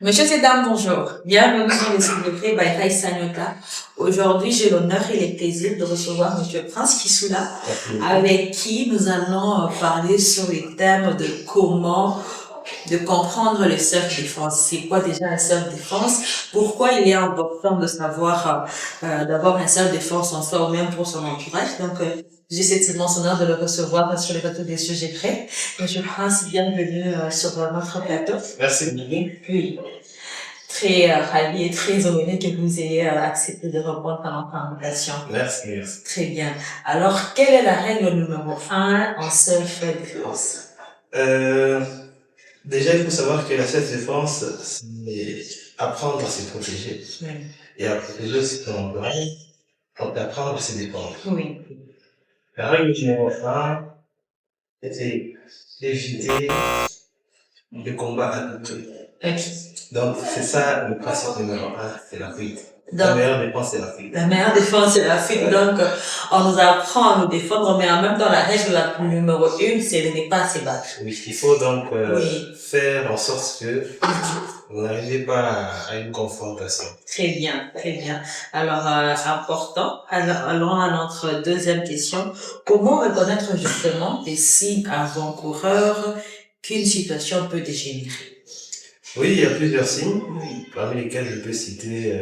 Messieurs et dames, bonjour. Bienvenue dans le célébré by Rai Sanyota. Aujourd'hui, j'ai l'honneur et le plaisir de recevoir Monsieur Prince Kisula, avec qui nous allons parler sur les thèmes de comment de comprendre le self-défense. C'est quoi déjà un self-défense? Pourquoi il est important de savoir d'avoir un self-défense en soi ou même pour son entourage? Donc, j'ai cette immense honneur de le recevoir sur le plateau des sujets prêts. Monsieur Prince, bienvenue sur notre plateau. Merci, Mimi. Oui. Très ravi et très honoré que vous ayez accepté de répondre à notre invitation. Merci. Très bien. Alors, quelle est la règle numéro 1 en self-défense? Déjà, il faut savoir que la self-défense, c'est apprendre à se protéger. Oui. Et à protéger aussi ton entourage, donc apprendre à se défendre. Oui. La règle numéro 1, c'est éviter le combat à tout prix. Ok. Donc, c'est ça le principe numéro 1, c'est la fuite. La Donc, meilleure défense, c'est la fuite. la meilleure défense, c'est la fuite. Donc, on nous apprend à nous défendre, mais en même temps, la règle numéro 1, c'est de ne pas se battre. Oui, il faut donc Oui. faire en sorte que vous n'arrivez pas à une confrontation. Très bien, très bien. Alors, important. Alors, allons à notre deuxième question. Comment reconnaître justement des signes avant-coureurs qu'une situation peut dégénérer? Oui, il y a plusieurs signes, Oui. parmi lesquels je peux citer,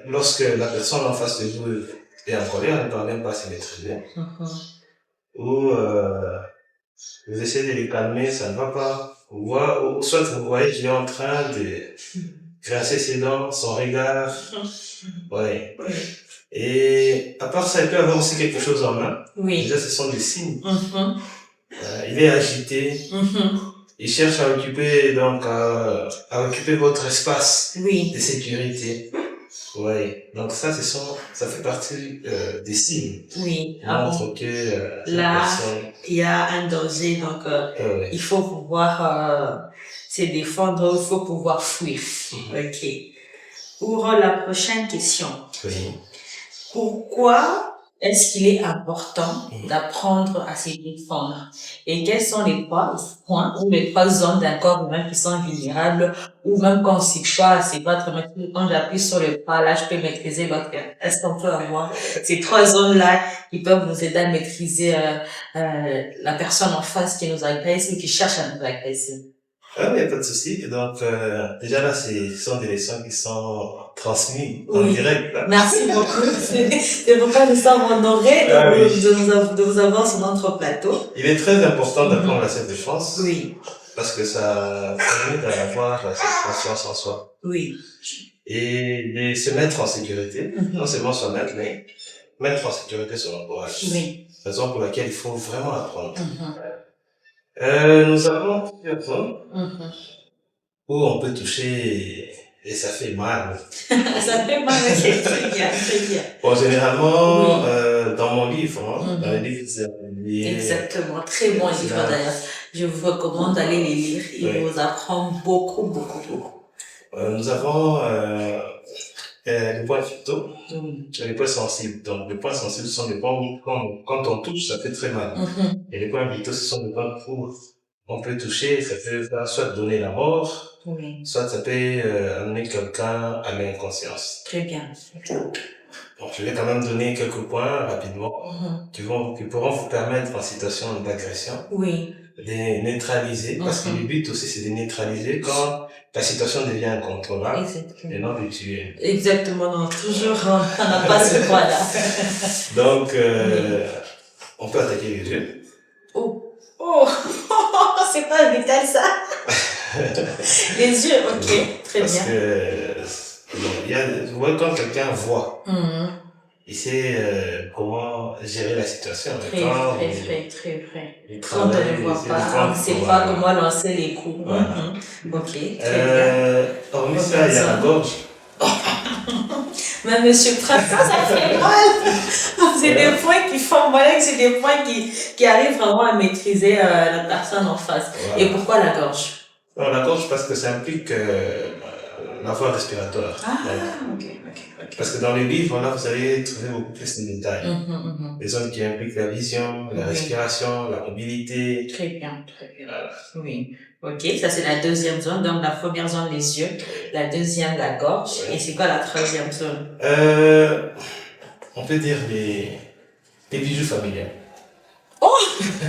lorsque la personne en face de vous est en colère, elle ne parvient pas à se maîtriser, ou vous essayez de les calmer, ça ne va pas, ou soit vous voyez qu'il est en train de grincer ses dents, son regard, ouais. Et à part ça, il peut avoir aussi quelque chose en main. Oui. Déjà, ce sont des signes. Il est agité. Il cherche à occuper, donc, à occuper votre espace Oui. de sécurité. Ouais. Donc ça fait partie des signes. Oui. Qui montrent que là, personne... il y a un danger, donc ouais. il faut pouvoir se défendre, il faut pouvoir fuir. Ok. Pour la prochaine question. Oui. Pourquoi est-ce qu'il est important d'apprendre à se défendre? Et quels sont les points ou les trois zones d'un corps humain qui sont vulnérables, ou même quand on ne sait pas se battre, quand j'appuie sur le pas, là, je peux maîtriser l'autre. Est-ce qu'on peut avoir ces trois zones-là qui peuvent nous aider à maîtriser la personne en face qui nous agresse ou qui cherche à nous agresser? Ah, il n'y a pas de souci. Donc, déjà là, ce sont des leçons qui sont transmises en direct. Là. Merci beaucoup. C'est pourquoi nous sommes honorés de vous avoir sur notre plateau. Il est très important d'apprendre la self-défense. Oui. Parce que ça permet d'avoir cette confiance en soi. Oui. Et de se mettre en sécurité. Non seulement soi-même, mais mettre en sécurité son entourage. Oui. Raison pour laquelle il faut vraiment apprendre. Nous avons plusieurs zones où on peut toucher et ça fait mal. Ça fait mal, ok, très bien, très bien. Bon, généralement, dans mon livre, dans les livres exactement, très bon livre d'ailleurs. Je vous recommande d'aller les lire. Il vous apprend beaucoup. Nous avons les points vitaux, les points sensibles. Donc, les points sensibles sont des points où, quand on touche, ça fait très mal. Et les points vitaux, ce sont des points où on peut toucher, ça peut soit donner la mort, soit ça peut amener quelqu'un à l'inconscience. Très bien. Donc, je vais quand même donner quelques points rapidement qui pourront vous permettre en situation d'agression de neutraliser, parce que le but aussi c'est de neutraliser quand la situation devient incontrôlable et non de tuer. Exactement, non, toujours on n'a pas ce point-là. Donc, on peut attaquer les yeux. Oh, c'est pas vital ça. Les yeux, ok, très parce bien. Parce que quand quelqu'un voit, il sait comment gérer la situation. Très vrai. Quand on ne voit pas, on ne sait pas comment lancer les coups. Ok, très bien. Hormis ça, il y a la gorge. Mais monsieur Prince, ça fait mal. C'est des points qui font mal, c'est des points qui arrivent vraiment à maîtriser la personne en face. Et pourquoi la gorge? Non, la gorge parce que ça implique la voie respiratoire. Ah, Donc, ok. parce que dans les livres, là, vous allez trouver beaucoup plus de détails. Les zones qui impliquent la vision, la respiration, la mobilité. Très bien. Oui. Ok, ça c'est la deuxième zone. Donc la première zone, les yeux. La deuxième, la gorge. Et c'est quoi la troisième zone? On peut dire les bijoux familiales. Oh!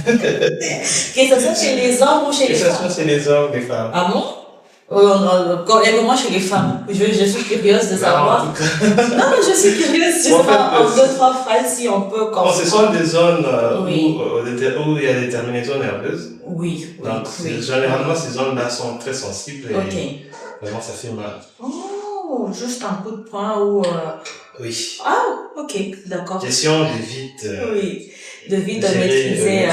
Que ce soit chez les hommes ou chez les femmes? Que ce soit chez les hommes, les femmes. Ah bon? Et comment chez les femmes? Je suis curieuse de savoir. En tout cas. Non, mais je suis curieuse de savoir en 2-3 phrases si on peut comprendre. Ce sont des zones où il y a des terminaisons nerveuses. Oui. Donc, généralement, ces zones-là sont très sensibles et vraiment, ça fait mal. Oh, juste un coup de poing ou... Oui. Ah, ok, d'accord. Question de vite. Oui, de vite maîtriser.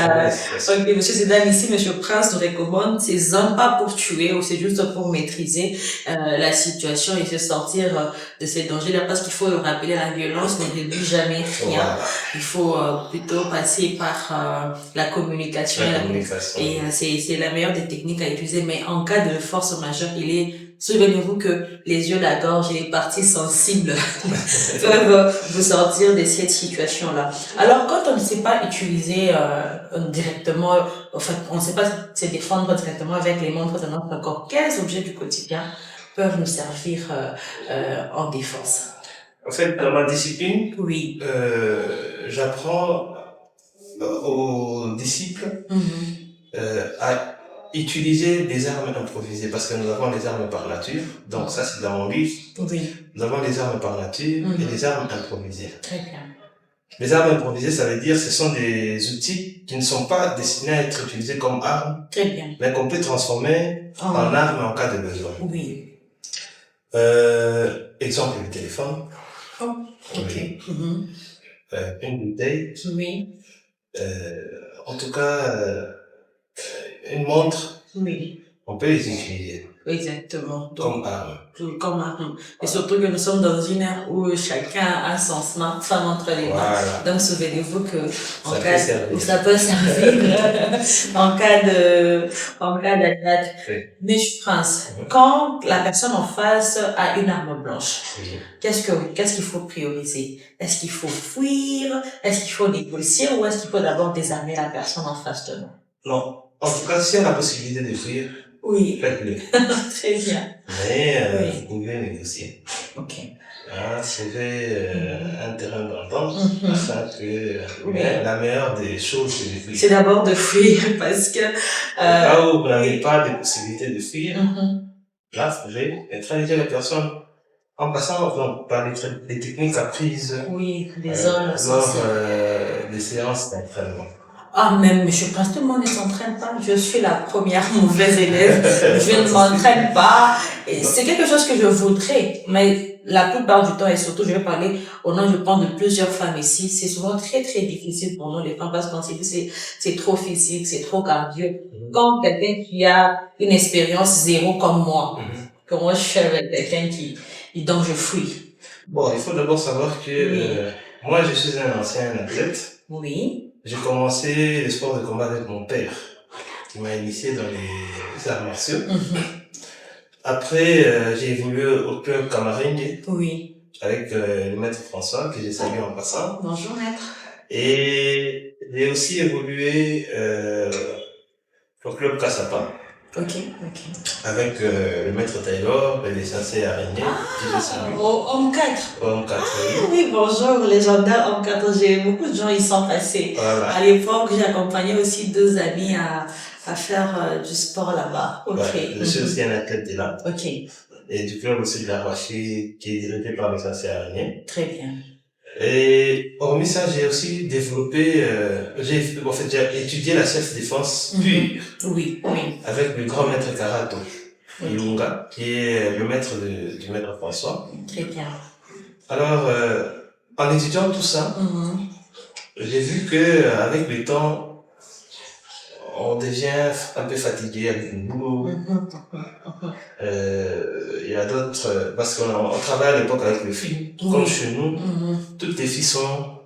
Ok, monsieur Zidane, ici, monsieur Prince nous recommande ces zones pas pour tuer ou c'est juste pour maîtriser la situation et se sortir de ces dangers-là parce qu'il faut rappeler la violence ne réduit jamais rien. Voilà. Il faut plutôt passer par la communication. Et c'est la meilleure des techniques à utiliser. Mais en cas de force majeure, souvenez-vous que les yeux, la gorge et les parties sensibles peuvent vous sortir de cette situation-là. Alors, quand on ne sait pas utiliser directement, enfin, on ne sait pas se défendre directement avec les membres de notre corps, quels objets du quotidien peuvent nous servir en défense? En fait, dans ma discipline, j'apprends aux disciples à utiliser des armes improvisées parce que nous avons les armes par nature. Donc ça, c'est dans mon livre. Oui. Nous avons les armes par nature et les armes improvisées. Très bien. Les armes improvisées, ça veut dire ce sont des outils qui ne sont pas destinés à être utilisés comme armes. Très bien. Mais qu'on peut transformer en armes en cas de besoin. Oui. Exemple, le téléphone. Oh, ok. Une bouteille. Oui. En tout cas, une montre. Oui. On peut les utiliser. Exactement. Comme arme. Comme arme. Et surtout que nous sommes dans une ère où chacun a son smartphone entre les mains. Voilà. Donc, souvenez-vous que ça peut servir en cas d'attaque. Oui. Mais je pense, quand la personne en face a une arme blanche, qu'est-ce qu'il faut prioriser? Est-ce qu'il faut fuir? Est-ce qu'il faut négocier? Ou est-ce qu'il faut d'abord désarmer la personne en face de nous? Non. En tout cas, s'il y a la possibilité de fuir, faites-le. Très bien. Mais vous pouvez négocier. Ok. Trouver un terrain d'entente afin que la meilleure des choses, c'est de fuir. C'est d'abord de fuir parce que... Là où vous n'avez pas de possibilité de fuir, là, vous pouvez neutraliser la personne en passant par les techniques apprises lors des séances d'entraînement. Ah, même, monsieur Prince, tout le monde ne s'entraîne pas. Je suis la première mauvaise élève. Je ne m'entraîne pas. Et c'est quelque chose que je voudrais. Mais la plupart du temps, et surtout, je vais parler au nom, je pense, de plusieurs femmes ici. C'est souvent très, très difficile pour nous, les femmes, parce qu'on s'est dit, c'est trop physique, c'est trop cardio. Quand quelqu'un qui a une expérience zéro comme moi, que moi, je suis avec quelqu'un donc je fuis. Bon, il faut d'abord savoir que moi, je suis un ancien athlète. Oui. J'ai commencé le sport de combat avec mon père, qui m'a initié dans les arts martiaux. Après, j'ai évolué au club Camaringue. Oui. Avec le maître François, que j'ai salué en passant. Bonjour, maître. Et j'ai aussi évolué au club Cassapa. Ok. Avec le maître Taylor et les sensei araignées. Au Homme 4. Homme 4, oui, bonjour, légendaire Homme 4. J'ai beaucoup de gens, ils sont passés. Voilà. À l'époque, j'ai accompagné aussi 2 amis à faire du sport là-bas. Ok. Je suis aussi un athlète de là. Ok. Et du club aussi de la Rochie, qui est dirigé par les sensei araignées. Très bien. Et hormis ça, j'ai aussi développé, j'ai étudié la self-défense pure. Oui. Avec le grand maître Karato, Ilunga, qui est le maître du maître François. Très bien. Alors, en étudiant tout ça, j'ai vu que avec le temps, on devient un peu fatigué avec le boulot. Il y a d'autres, parce qu'on travaille à l'époque avec les filles, comme chez nous, toutes les filles sont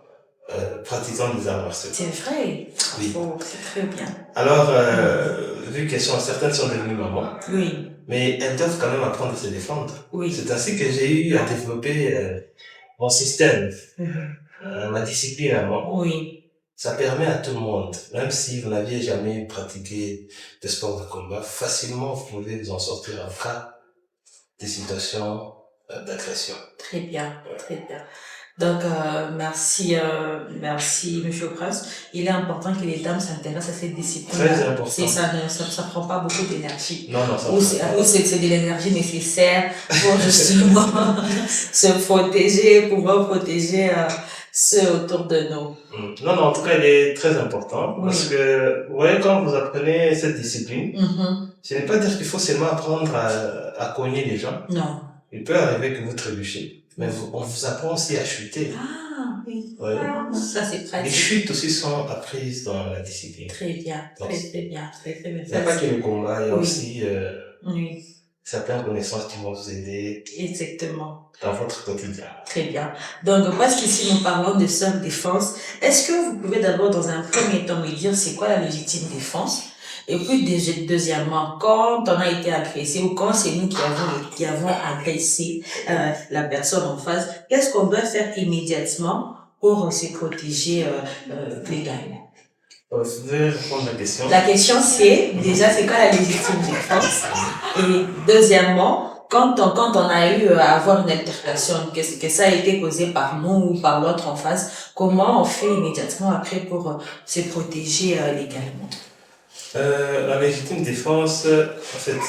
pratiquant des arts martiaux. C'est vrai. Oui. Oh, c'est très bien. Alors, vu qu'elles sont, certaines sont devenues mamans, Oui. mais elles doivent quand même apprendre à se défendre. Oui. C'est ainsi que j'ai eu à développer mon système, ma discipline à moi. Oui. Ça permet à tout le monde, même si vous n'aviez jamais pratiqué de sport de combat, facilement vous pouvez vous en sortir en cas de situation d'agression. Très bien, très bien. Donc, merci, Monsieur Prince. Il est important que les dames s'intéressent à cette discipline. Très important. Ça prend pas beaucoup d'énergie. Non, ça Ou c'est de l'énergie nécessaire pour justement se protéger, pouvoir protéger ceux autour de nous. Non, en tout cas, il est très important. Oui. Parce que, vous voyez, quand vous apprenez cette discipline, ce n'est pas dire qu'il faut seulement apprendre à cogner les gens. Non. Il peut arriver que vous trébuchez. Mais on vous apprend aussi à chuter. Ah, oui. Ouais. Ça, c'est pratique. Les chutes aussi sont apprises dans la discipline. Très bien, Donc, très bien. il n'y a pas que le combat, il y a Oui. aussi Oui, certaines connaissances qui vont vous aider exactement. dans votre quotidien. Très bien. Donc, parce qu'ici, nous parlons de self-défense, est-ce que vous pouvez d'abord, dans un premier temps, me dire c'est quoi la légitime défense? Et puis, deuxièmement, quand on a été agressé ou quand c'est nous qui avons agressé la personne en face, qu'est-ce qu'on doit faire immédiatement pour se protéger légalement? Vous pouvez répondre à la question. La question c'est, déjà, c'est quoi la légitime défense? Et deuxièmement, quand on a eu à avoir une altercation, que ça a été causé par nous ou par l'autre en face, comment on fait immédiatement après pour se protéger légalement? La légitime défense, en fait,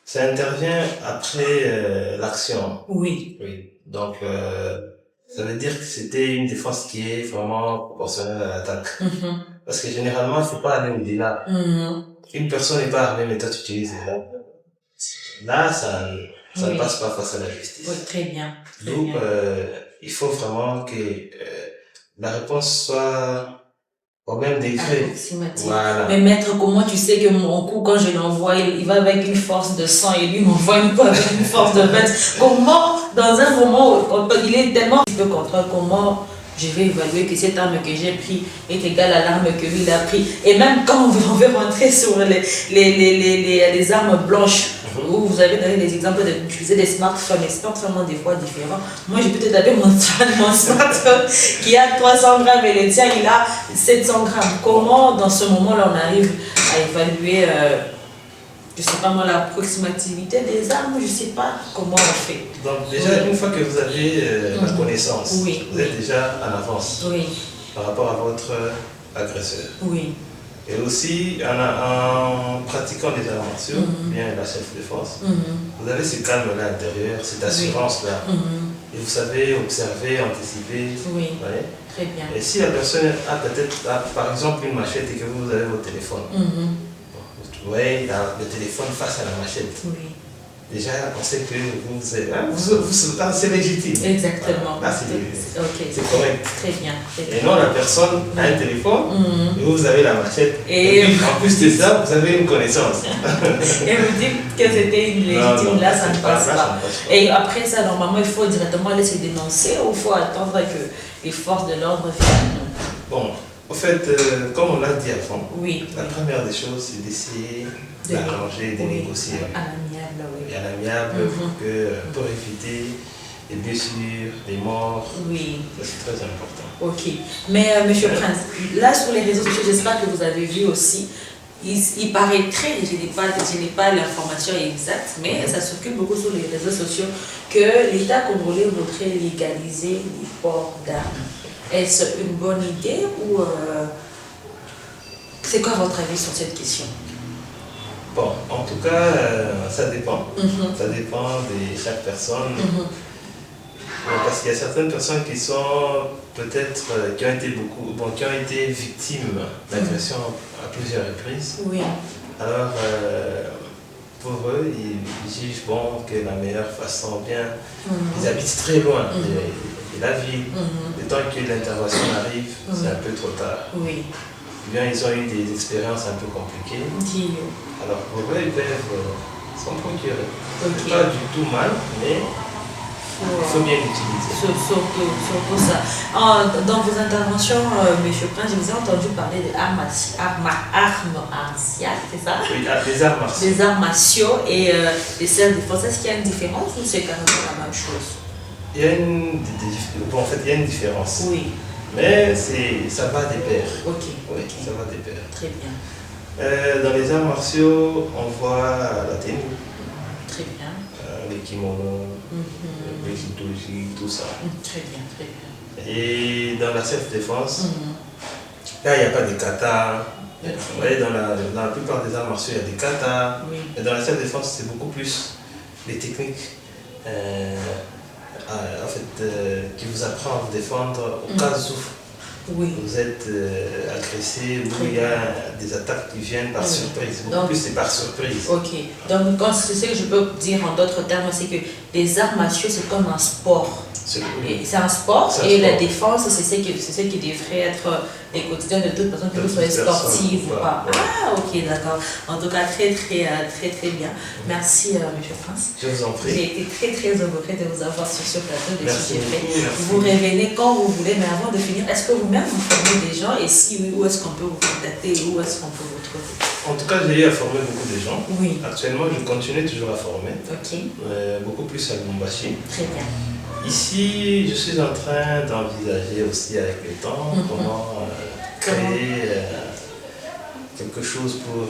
ça intervient après l'action. Oui. Oui. Donc, ça veut dire que c'était une défense qui est vraiment proportionnelle à l'attaque. Parce que généralement, il ne faut pas aller au-delà. Une personne n'est pas armée, mais toi tu utilises les armes. Là, ça ne passe pas face à la justice. Oui, très bien. Donc, il faut vraiment que la réponse soit au même degré. Voilà. Mais maître, comment tu sais que mon coup, quand je l'envoie, il va avec une force de 100 et lui m'envoie une fois avec une force de 20? Comment, dans un moment où il est tellement un peu contre, comment je vais évaluer que cette arme que j'ai prise est égale à l'arme que lui il a pris? Et même quand on veut rentrer sur les armes blanches, où vous avez donné des exemples d'utiliser des smartphones. Les smartphones ont des poids différents. Moi, je peux te donner mon smartphone qui a 300 grammes et le tien, il a 700 grammes. Comment, dans ce moment-là, on arrive à évaluer, je sais pas moi, l'approximativité des armes? Je sais pas comment on fait. Donc, déjà, une fois que vous avez la connaissance, vous êtes déjà en avance par rapport à votre agresseur. Oui. Et aussi, en pratiquant des arts martiaux, bien la self-défense, vous avez ce calme-là à l'intérieur, cette assurance-là. Et vous savez observer, anticiper. Oui, voyez? Très bien. Et si la personne a peut-être, par exemple, une machette et que vous avez votre téléphone, vous voyez le téléphone face à la machette. Oui. Déjà, on sait que c'est légitime. Exactement. Là, c'est correct. Très bien. Et non, la personne a un téléphone, et vous avez la machette. Et puis, en plus de ça, vous avez une connaissance. Et vous dites que c'était une légitime, là, ça ne passe pas. Et après ça, normalement, il faut directement aller se dénoncer ou il faut attendre que les forces de l'ordre viennent? Bon, en fait, comme on l'a dit avant, la première des choses, c'est d'essayer d'arranger, de négocier. À l'amiable, oui. Et à l'amiable, pour éviter des blessures, des morts. Oui. C'est très important. Ok. Mais, Monsieur Prince, là, sur les réseaux sociaux, j'espère que vous avez vu aussi, il paraîtrait, je n'ai pas l'information exacte, mais ça circule beaucoup sur les réseaux sociaux, que l'État congolais voudrait légaliser les ports d'armes. Est-ce une bonne idée ou c'est quoi votre avis sur cette question? Bon, en tout cas, ça dépend. Ça dépend de chaque personne. Parce qu'il y a certaines personnes qui sont peut-être, qui ont été victimes d'agressions à plusieurs reprises. Oui. Alors, pour eux, ils jugent bon que la meilleure façon, bien, ils habitent très loin de la ville. Le temps que l'intervention arrive, c'est un peu trop tard. Oui. Bien, ils ont eu des expériences un peu compliquées. Alors, pour eux, ils peuvent s'en procurer. C'est pas du tout mal, mais Il faut bien l'utiliser. Surtout ça. Dans vos interventions, M. Prince, je vous ai entendu parler de armes martiales, c'est ça? Oui, des arts martiaux. Des arts martiaux et des self-défense. Est-ce qu'il y a une différence ou c'est carrément la même chose? Il y a bon, en fait, il y a une différence. Oui. Mais ça va des pairs. Ok. Oui, Ok. ça va des pairs. Très bien. Dans les arts martiaux, on voit la tenue, Très bien. les kimonos, Mhm. les kitoji, tout ça. Très bien, très bien. Et dans la self-défense, Mhm. là, il n'y a pas de kata. Ok. Vous voyez, dans la plupart des arts martiaux, il y a des katas. Oui. Mais dans la self-défense, c'est beaucoup plus les techniques qui vous apprend à vous défendre au cas où Oui. vous êtes agressé, où Très il y a des attaques qui viennent par surprise. Beaucoup Donc- plus c'est par surprise. Ok. Donc, c'est ce que je peux dire en d'autres termes, c'est que les arts martiaux, c'est comme un sport. Et c'est un sport C'est un et la sport. défense, c'est ce qui devrait être les quotidiens de toute personne, que De vous soyez toute personne, sportive ou pas. ouais. Ah, ok, d'accord. En tout cas, très bien. Merci, M. Prince. Je vous en prie. J'ai été très honorée de vous avoir sur ce plateau de Merci Sujets Faits. beaucoup, merci. Vous revenez quand vous voulez, mais avant de finir, est-ce que vous-même vous formez des gens et si oui, où est-ce qu'on peut vous contacter et où est-ce qu'on peut vous trouver? En tout cas, j'ai eu à former beaucoup de gens. Oui. Actuellement, je continue toujours à former, Ok, beaucoup plus à Lubumbashi. très bien. Ici, je suis en train d'envisager aussi avec le temps comment créer quelque chose pour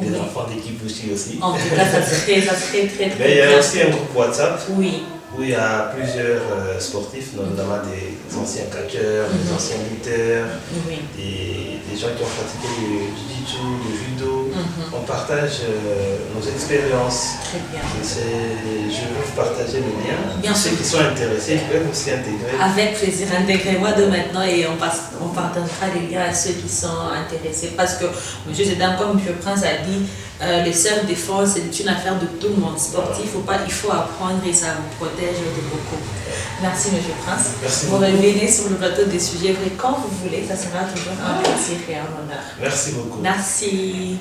les Oui. enfants d'équipe aussi. En tout cas, ça serait très Mais il y a bien. aussi un groupe WhatsApp Oui, où il y a plusieurs sportifs, notamment des anciens catcheurs, des anciens lutteurs, oui. des gens qui ont pratiqué le jiu-jitsu, le judo. On partage nos expériences. Très bien. Je veux partager le lien. Bien Ceux sûr. qui sont intéressés peuvent aussi intégrer. Avec plaisir, intégrez-moi de maintenant et on partagera les liens à ceux qui sont intéressés. Parce que M. Zedam, comme M. Prince a dit, le self-défense, c'est une affaire de tout le monde. Sportif ou pas, il faut apprendre et ça vous protège de beaucoup. Merci M. Prince. Merci Vous beaucoup. revenez sur le plateau des sujets vrais quand vous voulez, ça sera toujours un plaisir et un honneur. Merci beaucoup. Merci.